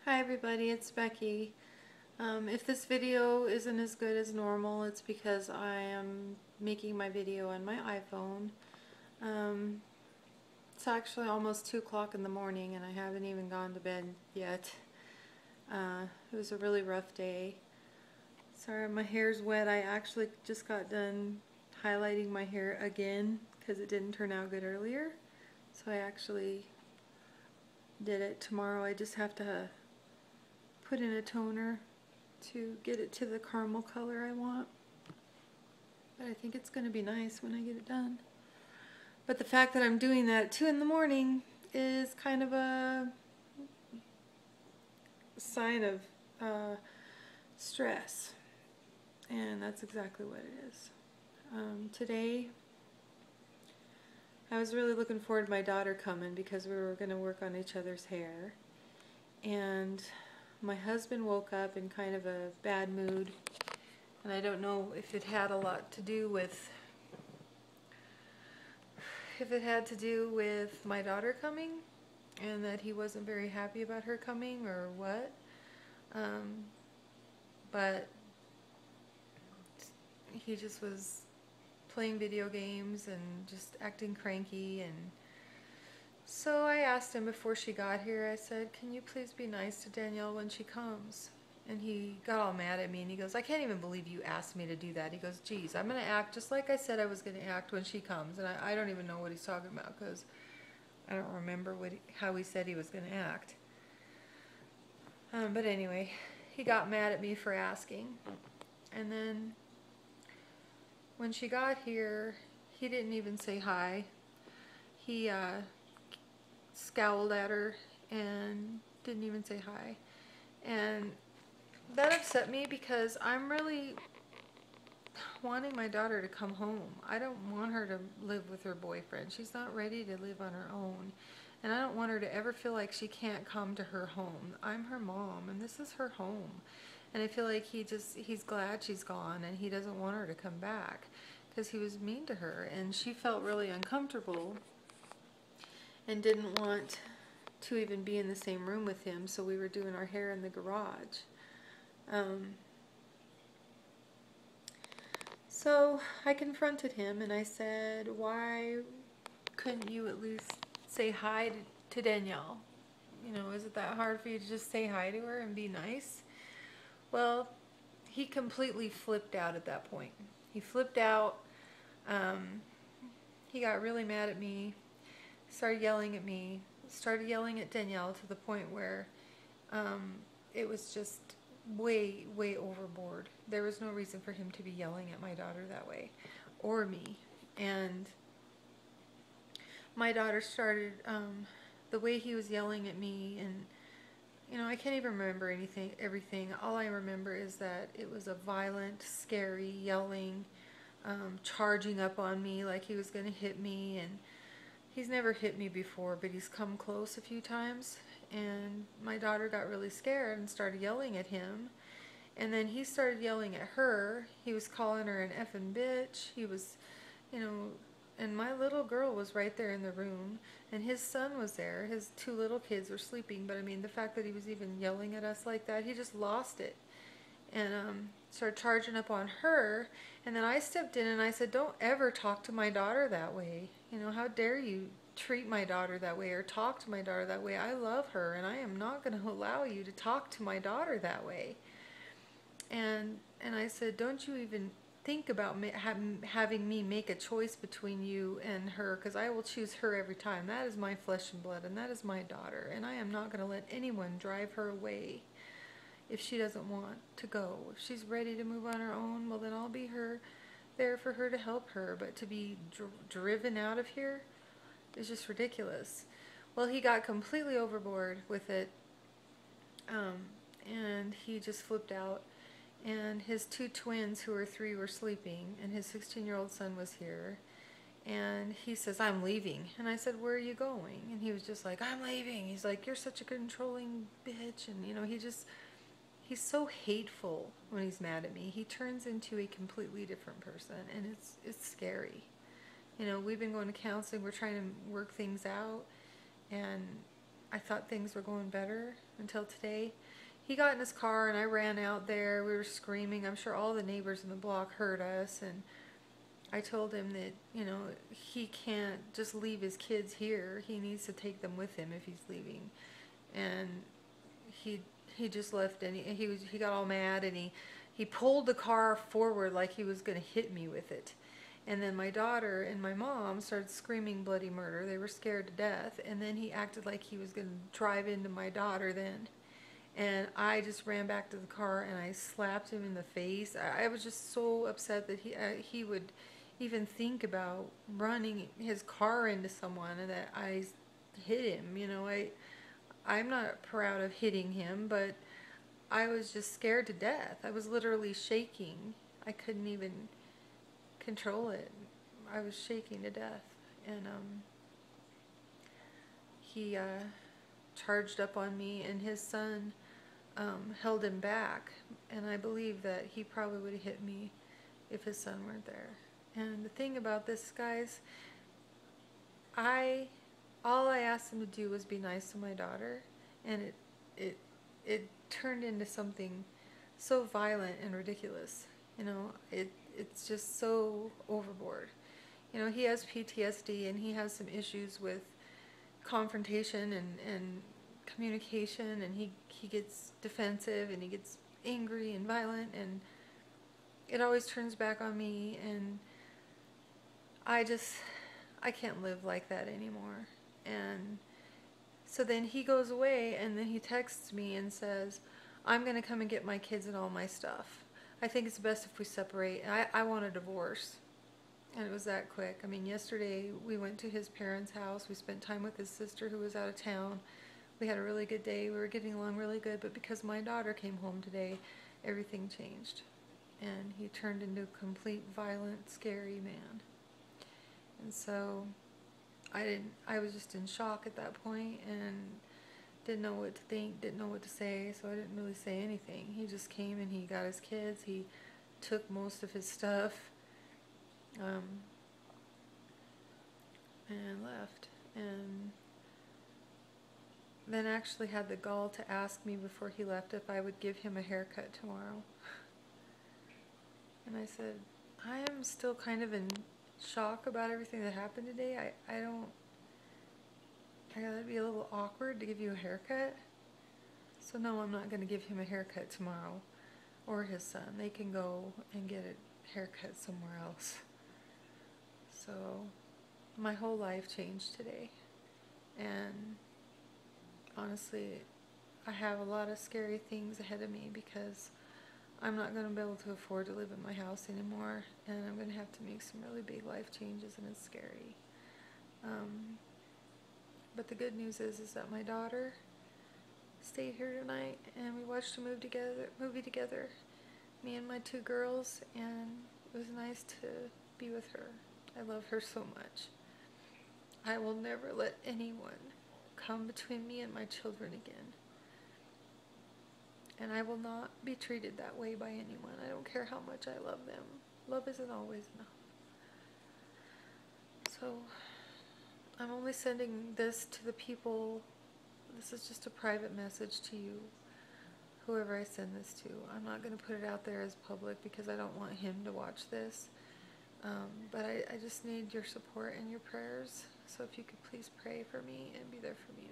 Hi everybody, it's Becky. If this video isn't as good as normal, it's because I am making my video on my iPhone. Um, it's actually almost 2 o'clock in the morning and I haven't even gone to bed yet. It was a really rough day. Sorry, my hair's wet. I actually just got done highlighting my hair again because it didn't turn out good earlier. So I actually did it. Tomorrow I just have to put in a toner to get it to the caramel color I want. But I think it's going to be nice when I get it done. But the fact that I'm doing that at 2 in the morning is kind of a sign of stress. And that's exactly what it is. Today, I was really looking forward to my daughter coming because we were going to work on each other's hair. And my husband woke up in kind of a bad mood. And I don't know if it had a lot to do with my daughter coming and that he wasn't very happy about her coming or what. But he just was playing video games and just acting cranky. And so I asked him before she got here, I said, can you please be nice to Danielle when she comes? And he got all mad at me and he goes, I can't even believe you asked me to do that. He goes, geez, I'm going to act just like I said I was going to act when she comes. And I don't even know what he's talking about because I don't remember how he said he was going to act. But anyway, he got mad at me for asking. And then when she got here, he didn't even say hi. He scowled at her and didn't even say hi. And that upset me because I'm really wanting my daughter to come home. I don't want her to live with her boyfriend. She's not ready to live on her own. And I don't want her to ever feel like she can't come to her home. I'm her mom and this is her home. And I feel like he's glad she's gone and he doesn't want her to come back because he was mean to her and she felt really uncomfortable and didn't want to even be in the same room with him, so we were doing our hair in the garage. So I confronted him and I said, why couldn't you at least say hi to Danielle? You know, is it that hard for you to just say hi to her and be nice? Well, he completely flipped out at that point. He flipped out. He got really mad at me, started yelling at me, started yelling at Danielle to the point where it was just way, way overboard. There was no reason for him to be yelling at my daughter that way, or me. And my daughter started, the way he was yelling at me, and you know, I can't even remember everything. All I remember is that it was a violent, scary yelling, charging up on me like he was going to hit me. And he's never hit me before, but he's come close a few times. And my daughter got really scared and started yelling at him. And then he started yelling at her. He was calling her an effing bitch. He was, you know, and my little girl was right there in the room. And his son was there. His two little kids were sleeping. But I mean, the fact that he was even yelling at us like that, he just lost it. And started charging up on her. And then I stepped in and I said, don't ever talk to my daughter that way. You know, how dare you treat my daughter that way or talk to my daughter that way. I love her and I am not going to allow you to talk to my daughter that way. And I said, don't you even think about having me make a choice between you and her, because I will choose her every time. That is my flesh and blood and that is my daughter. And I am not going to let anyone drive her away if she doesn't want to go. If she's ready to move on her own, well then I'll be there for her to help her. But to be driven out of here is just ridiculous. Well, he got completely overboard with it, and he just flipped out. And his two twins, who were 3, were sleeping, and his 16-year-old son was here. And he says, I'm leaving. And I said, where are you going? And he was just like, I'm leaving. He's like, you're such a controlling bitch. And, you know, he's so hateful when he's mad at me. He turns into a completely different person, and it's scary. You know, we've been going to counseling. We're trying to work things out, and I thought things were going better until today. He got in his car and I ran out there. We were screaming. I'm sure all the neighbors in the block heard us. And I told him that, he can't just leave his kids here. He needs to take them with him if he's leaving. And he he just left, and he got all mad, and he pulled the car forward like he was going to hit me with it. And then my daughter and my mom started screaming bloody murder. They were scared to death. And then he acted like he was going to drive into my daughter then. And I just ran back to the car and I slapped him in the face. I was just so upset that he would even think about running his car into someone, and that I hit him. I'm not proud of hitting him, but I was just scared to death. I was literally shaking. I couldn't even control it. I was shaking to death. And he charged up on me, and his son held him back. And I believe that he probably would have hit me if his son weren't there. And the thing about this, guys, all I asked him to do was be nice to my daughter, and it turned into something so violent and ridiculous. It's just so overboard. He has PTSD, and he has some issues with confrontation and communication, and he gets defensive, and he gets angry and violent, and it always turns back on me, and I can't live like that anymore. And so then he goes away, and then he texts me and says, I'm going to come and get my kids and all my stuff. I think it's best if we separate. I want a divorce. And it was that quick. I mean, yesterday we went to his parents' house. We spent time with his sister who was out of town. We had a really good day. We were getting along really good. But because my daughter came home today, everything changed. And he turned into a complete, violent, scary man. And so I was just in shock at that point and didn't know what to think, didn't know what to say, so I didn't really say anything. He just came and he got his kids. He took most of his stuff and left. And then actually had the gall to ask me before he left if I would give him a haircut tomorrow. And I said, I am still kind of in shock about everything that happened today. I gotta be a little awkward to give you a haircut. So no, I'm not gonna give him a haircut tomorrow, or his son. They can go and get a haircut somewhere else. So my whole life changed today, and honestly, I have a lot of scary things ahead of me because I'm not going to be able to afford to live in my house anymore, and I'm going to have to make some really big life changes, and it's scary. But the good news is that my daughter stayed here tonight, and we watched a movie together, me and my two girls, and it was nice to be with her. I love her so much. I will never let anyone come between me and my children again. And I will not be treated that way by anyone. I don't care how much I love them. Love isn't always enough. So, I'm only sending this to the people. This is just a private message to you, whoever I send this to. I'm not going to put it out there as public because I don't want him to watch this. But I just need your support and your prayers. So if you could please pray for me and be there for me,